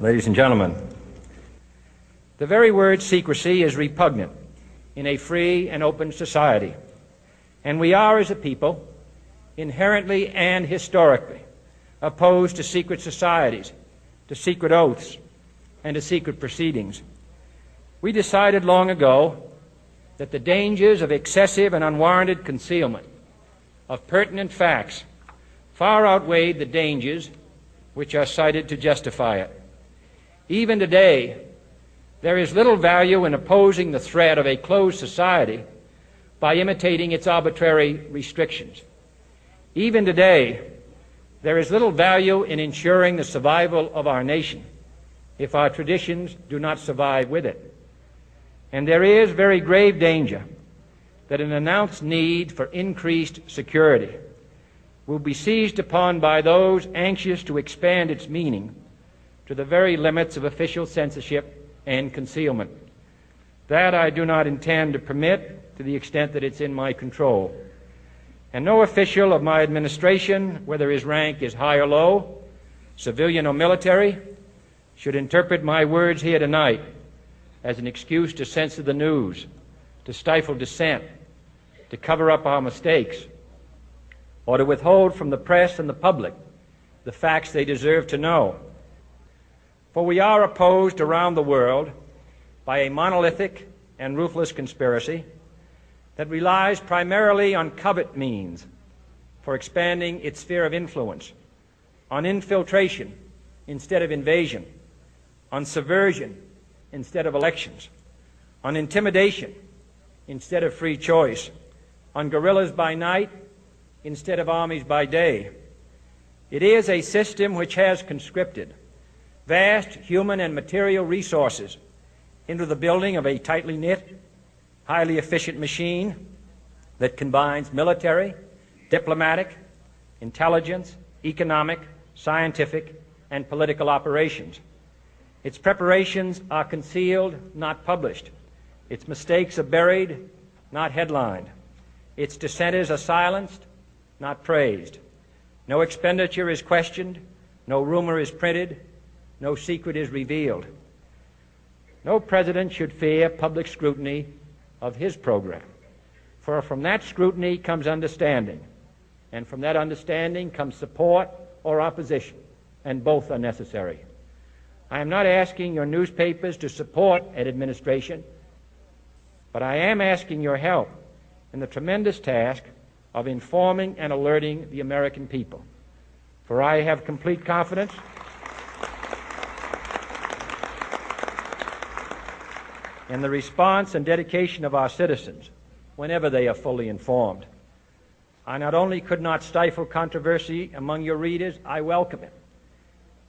Ladies and gentlemen, the very word secrecy is repugnant in a free and open society, and we are, as a people, inherently and historically opposed to secret societies, to secret oaths, and to secret proceedings. We decided long ago that the dangers of excessive and unwarranted concealment of pertinent facts far outweighed the dangers which are cited to justify it. Even today, there is little value in opposing the threat of a closed society by imitating its arbitrary restrictions. Even today, there is little value in ensuring the survival of our nation if our traditions do not survive with it. And there is very grave danger that an announced need for increased security will be seized upon by those anxious to expand its meaning to the very limits of official censorship and concealment. That I do not intend to permit to the extent that it's in my control. And no official of my administration, whether his rank is high or low, civilian or military, should interpret my words here tonight as an excuse to censor the news, to stifle dissent, to cover up our mistakes, or to withhold from the press and the public the facts they deserve to know. For we are opposed around the world by a monolithic and ruthless conspiracy that relies primarily on covert means for expanding its sphere of influence, on infiltration instead of invasion, on subversion instead of elections, on intimidation instead of free choice, on guerrillas by night instead of armies by day. It is a system which has conscripted vast human and material resources into the building of a tightly knit, highly efficient machine that combines military, diplomatic, intelligence, economic, scientific, and political operations. Its preparations are concealed, not published. Its mistakes are buried, not headlined. Its dissenters are silenced, not praised. No expenditure is questioned, no rumor is printed, no secret is revealed. No president should fear public scrutiny of his program, for from that scrutiny comes understanding, and from that understanding comes support or opposition, and both are necessary. I am not asking your newspapers to support an administration, but I am asking your help in the tremendous task of informing and alerting the American people. For I have complete confidence in the response and dedication of our citizens whenever they are fully informed. I not only could not stifle controversy among your readers, I welcome it.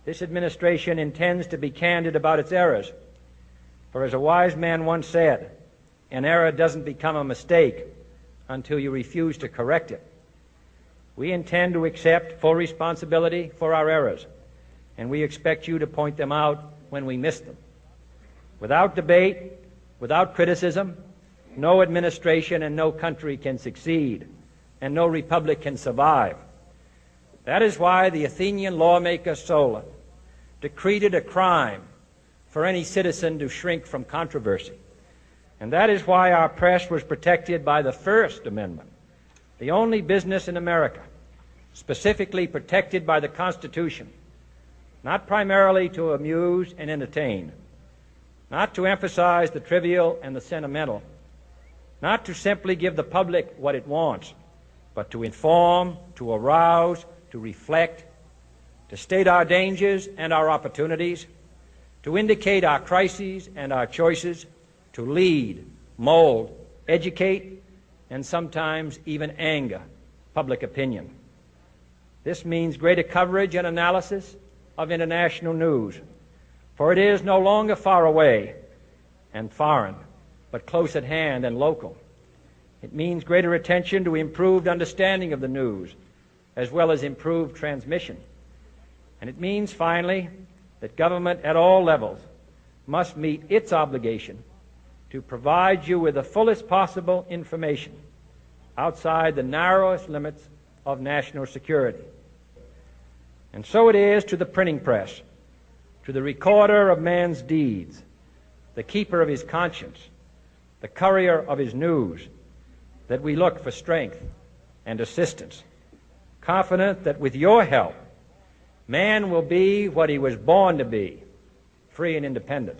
This administration intends to be candid about its errors. For as a wise man once said, an error doesn't become a mistake until you refuse to correct it. We intend to accept full responsibility for our errors, and we expect you to point them out when we miss them. Without debate, without criticism, no administration and no country can succeed, and no republic can survive. That is why the Athenian lawmaker Solon decreed it a crime for any citizen to shrink from controversy. And that is why our press was protected by the First Amendment, the only business in America specifically protected by the Constitution, not primarily to amuse and entertain, not to emphasize the trivial and the sentimental, not to simply give the public what it wants, but to inform, to arouse, to reflect, to state our dangers and our opportunities, to indicate our crises and our choices, to lead, mold, educate, and sometimes even anger public opinion. This means greater coverage and analysis of international news, for it is no longer far away and foreign, but close at hand and local. It means greater attention to improved understanding of the news, as well as improved transmission. And it means, finally, that government at all levels must meet its obligation to provide you with the fullest possible information outside the narrowest limits of national security. And so it is to the printing press, to the recorder of man's deeds, the keeper of his conscience, the courier of his news, that we look for strength and assistance, confident that with your help, man will be what he was born to be, free and independent.